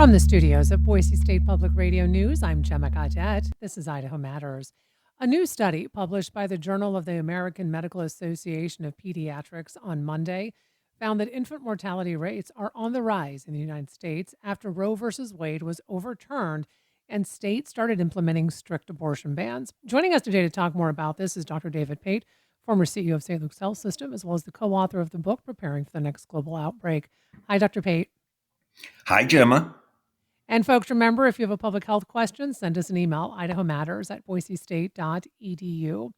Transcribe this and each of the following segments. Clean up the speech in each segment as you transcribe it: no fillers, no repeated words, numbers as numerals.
From the studios of Boise State Public Radio News, I'm Gemma Gaudette. This is Idaho Matters. A new study published by the Journal of the American Medical Association of Pediatrics on Monday found that infant mortality rates are on the rise in the United States after Roe v. Wade was overturned and states started implementing strict abortion bans. Joining us today to talk more about this is Dr. David Pate, former CEO of St. Luke's Health System, as well as the co-author of the book, Preparing for the Next Global Outbreak. Hi, Dr. Pate. Hi, Gemma. And folks, remember, if you have a public question, send us an email, idahomatters@boisestate.edu.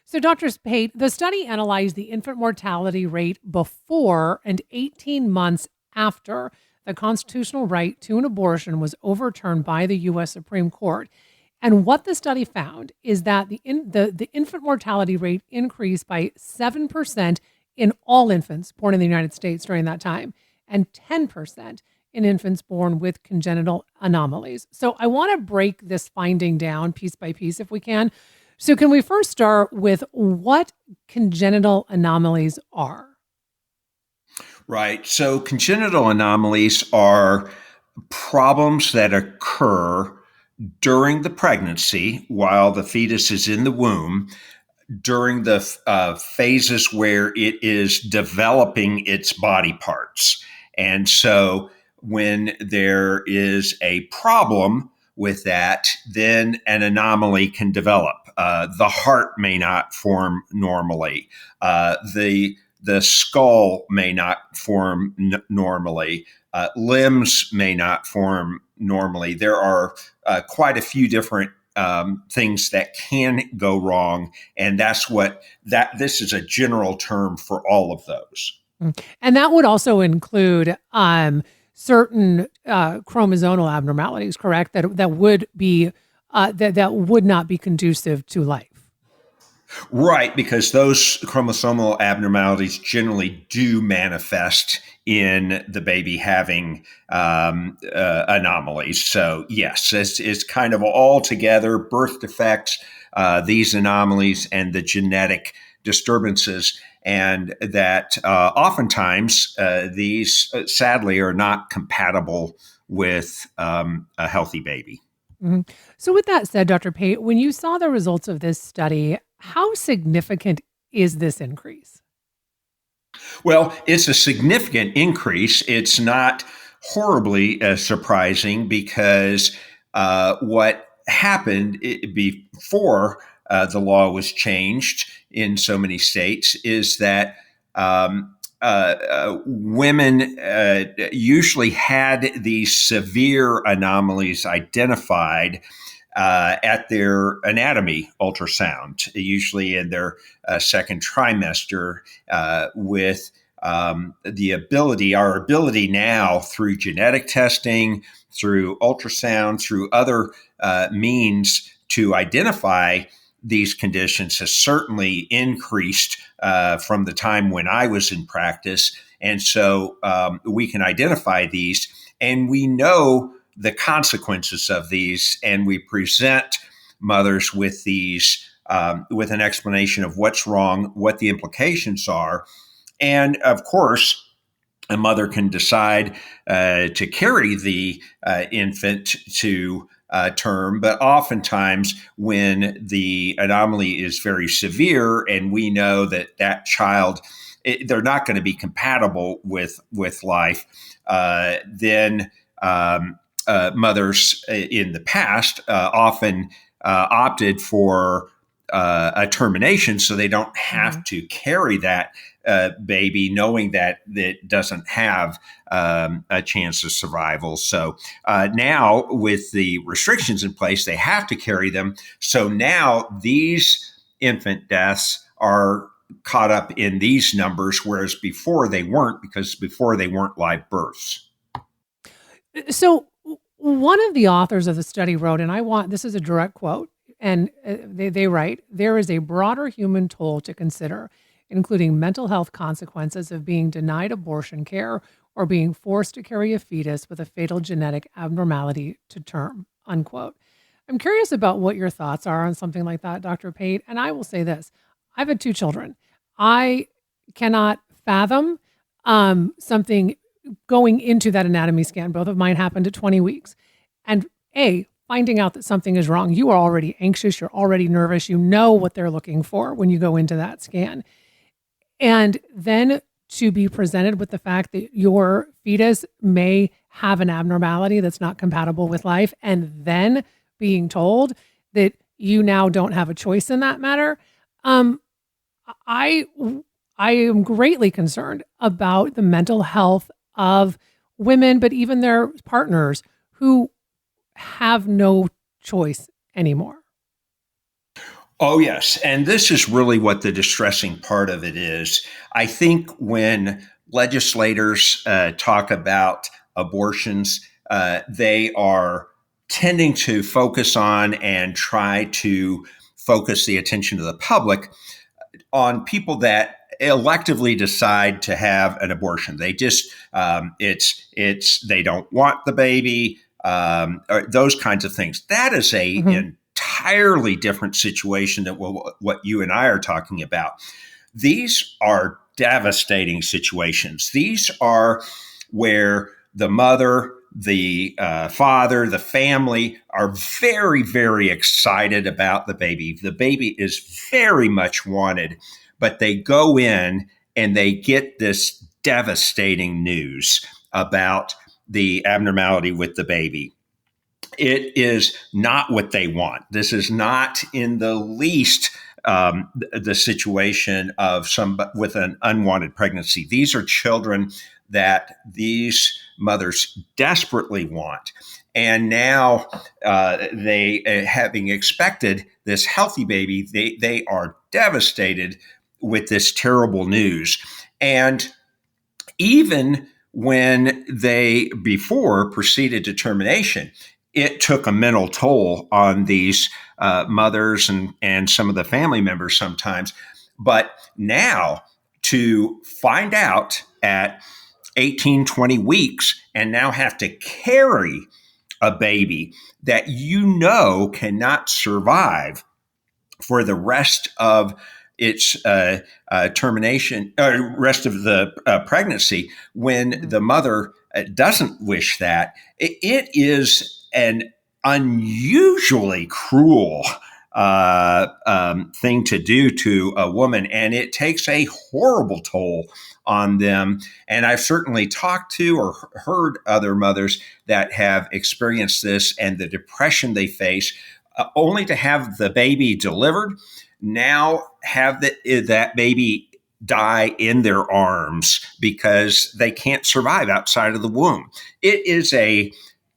So, Dr. Pate, the study analyzed the infant mortality rate before and 18 months after the constitutional right to an abortion was overturned by the U.S. Supreme Court. And what the study found is that the infant mortality rate increased by 7% in all infants born in the United States during that time, and 10% in infants born with congenital anomalies. So I want to break this finding down piece by piece if we can. So can we first start with what congenital anomalies are? Right. So congenital anomalies are problems that occur during the pregnancy while the fetus is in the womb, during the phases where it is developing its body parts. And so when there is a problem with that, then an anomaly can develop. The heart may not form normally. The skull may not form normally. Limbs may not form normally. There are quite a few different things that can go wrong, and this is a general term for all of those. And that would also include certain chromosomal abnormalities, correct? That would be that would not be conducive to life. Right, because those chromosomal abnormalities generally do manifest in the baby having anomalies. So yes, it's kind of all together: birth defects, these anomalies, and the genetic disturbances. And that oftentimes these sadly are not compatible with a healthy baby. Mm-hmm. So with that said, Dr. Pate, when you saw the results of this study, how significant is this increase? Well, it's a significant increase. It's not horribly surprising because what happened before the law was changed in so many states is that women usually had these severe anomalies identified at their anatomy ultrasound, usually in their second trimester, with our ability now through genetic testing, through ultrasound, through other means to identify these conditions has certainly increased from the time when I was in practice. And so we can identify these, and we know the consequences of these, and we present mothers with these, with an explanation of what's wrong, what the implications are. And of course, a mother can decide to carry the infant to term, but oftentimes when the anomaly is very severe and we know that child, they're not going to be compatible with life, then mothers in the past often opted for a termination so they don't have to carry that baby, knowing that it doesn't have a chance of survival. So now with the restrictions in place, they have to carry them. So now these infant deaths are caught up in these numbers, whereas before they weren't, because before they weren't live births. So one of the authors of the study wrote, and this is a direct quote, and they write, "There is a broader human toll to consider, including mental health consequences of being denied abortion care or being forced to carry a fetus with a fatal genetic abnormality to term," unquote. I'm curious about what your thoughts are on something like that, Dr. Pate. And I will say this: I've had 2 children. I cannot fathom something going into that anatomy scan, both of mine happened at 20 weeks. And finding out that something is wrong, you are already anxious, you're already nervous, you know what they're looking for when you go into that scan. And then to be presented with the fact that your fetus may have an abnormality that's not compatible with life, and then being told that you now don't have a choice in that matter, I am greatly concerned about the mental health of women, but even their partners who have no choice anymore. Oh, yes. And this is really what the distressing part of it is. I think when legislators talk about abortions, they are tending to focus on and try to focus the attention of the public on people that electively decide to have an abortion. They just they don't want the baby, or those kinds of things. That is a entirely different situation than what you and I are talking about. These are devastating situations. These are where the mother, the father, the family are very, very excited about the baby. The baby is very much wanted, but they go in and they get this devastating news about the abnormality with the baby. It is not what they want. This is not in the least the situation of some with an unwanted pregnancy. These are children that these mothers desperately want. And now having expected this healthy baby, they are devastated with this terrible news. And even when they before proceeded to termination, it took a mental toll on these mothers and some of the family members sometimes. But now to find out at 18, 20 weeks and now have to carry a baby that cannot survive for the rest of its termination, rest of the pregnancy, when the mother doesn't wish that, it is an unusually cruel thing to do to a woman, and it takes a horrible toll on them. And I've certainly talked to or heard other mothers that have experienced this and the depression they face, only to have the baby delivered, now have that baby die in their arms because they can't survive outside of the womb. It is a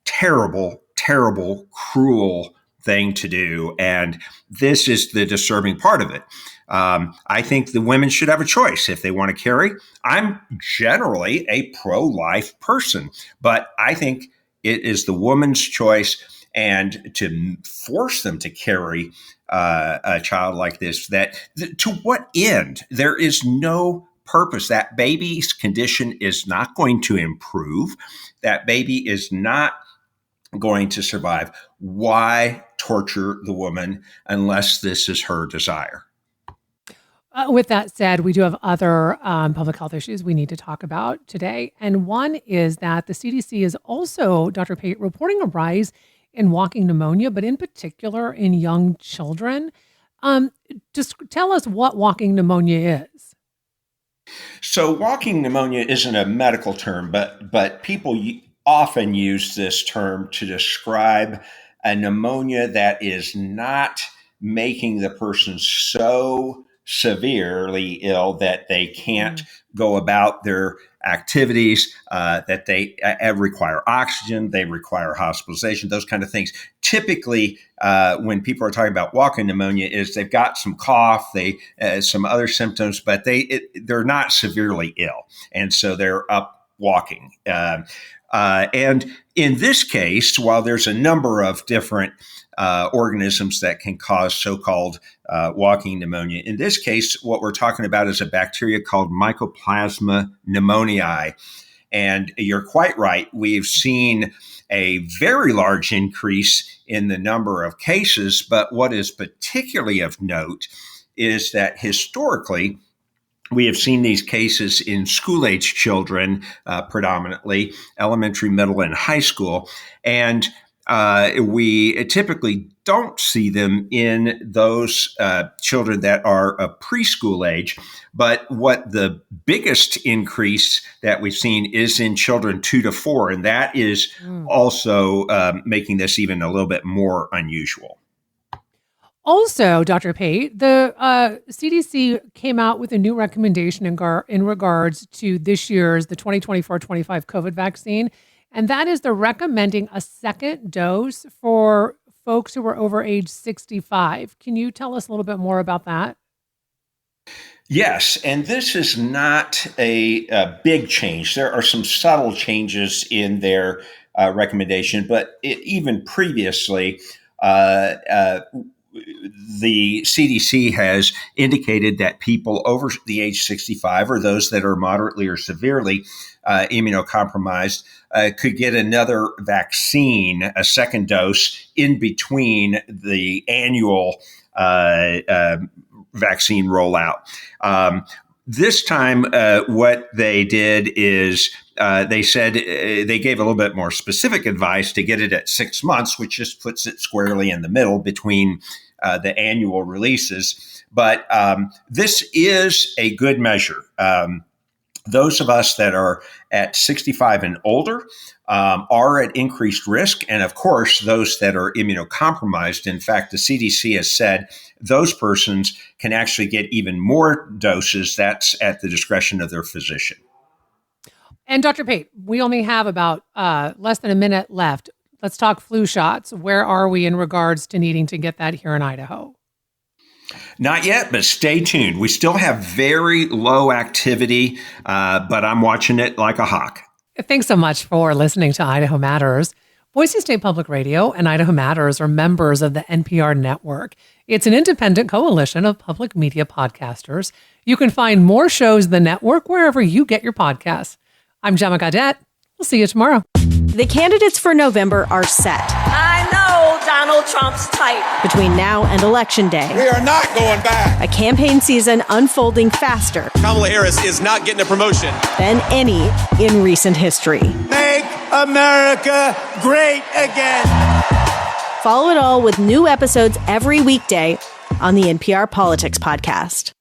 terrible, terrible, cruel thing to do. And this is the disturbing part of it. I think the women should have a choice if they want to carry. I'm generally a pro-life person, but I think it is the woman's choice. And to force them to carry a child like this, to what end? There is no purpose. That baby's condition is not going to improve. That baby is not going to survive. Why torture the woman unless this is her desire? With that said, we do have other public health issues we need to talk about today. And one is that the CDC is also, Dr. Pate, reporting a rise in walking pneumonia, but in particular in young children. Just tell us what walking pneumonia is. So walking pneumonia isn't a medical term, but people often use this term to describe a pneumonia that is not making the person so severely ill that they can't go about their activities, that they require oxygen, they require hospitalization, those kind of things. Typically, when people are talking about walking pneumonia, is they've got some cough, some other symptoms, but they're not severely ill, and so they're up walking. And in this case, while there's a number of different organisms that can cause so-called walking pneumonia, in this case, what we're talking about is a bacteria called Mycoplasma pneumoniae. And you're quite right. We've seen a very large increase in the number of cases. But what is particularly of note is that historically, We have seen these cases in school-age children, predominantly elementary, middle, and high school. And we typically don't see them in those children that are of preschool age. But what the biggest increase that we've seen is in children 2 to 4. And that is also making this even a little bit more unusual. Also, Dr. Pate, the CDC came out with a new recommendation in regards to this year's, the 2024-25 COVID vaccine, and that is they're recommending a second dose for folks who are over age 65. Can you tell us a little bit more about that? Yes, and this is not a big change. There are some subtle changes in their recommendation, but even previously, the CDC has indicated that people over the age 65 or those that are moderately or severely immunocompromised could get another vaccine, a second dose, in between the annual vaccine rollout. This time, what they did is they said they gave a little bit more specific advice to get it at 6 months, which just puts it squarely in the middle between the annual releases. But this is a good measure. Those of us that are at 65 and older are at increased risk. And of course, those that are immunocompromised. In fact, the CDC has said those persons can actually get even more doses. That's at the discretion of their physician. And Dr. Pate, we only have about less than a minute left. Let's talk flu shots. Where are we in regards to needing to get that here in Idaho? Not yet, but stay tuned. We still have very low activity, but I'm watching it like a hawk. Thanks so much for listening to Idaho Matters. Boise State Public Radio and Idaho Matters are members of the NPR network. It's an independent coalition of public media podcasters. You can find more shows in the network wherever you get your podcasts. I'm Gemma Gaudette. We'll see you tomorrow. The candidates for November are set. I know Donald Trump's type. Between now and Election Day, we are not going back. A campaign season unfolding faster Kamala Harris is not getting a promotion than any in recent history. Make America great again. Follow it all with new episodes every weekday on the NPR Politics Podcast.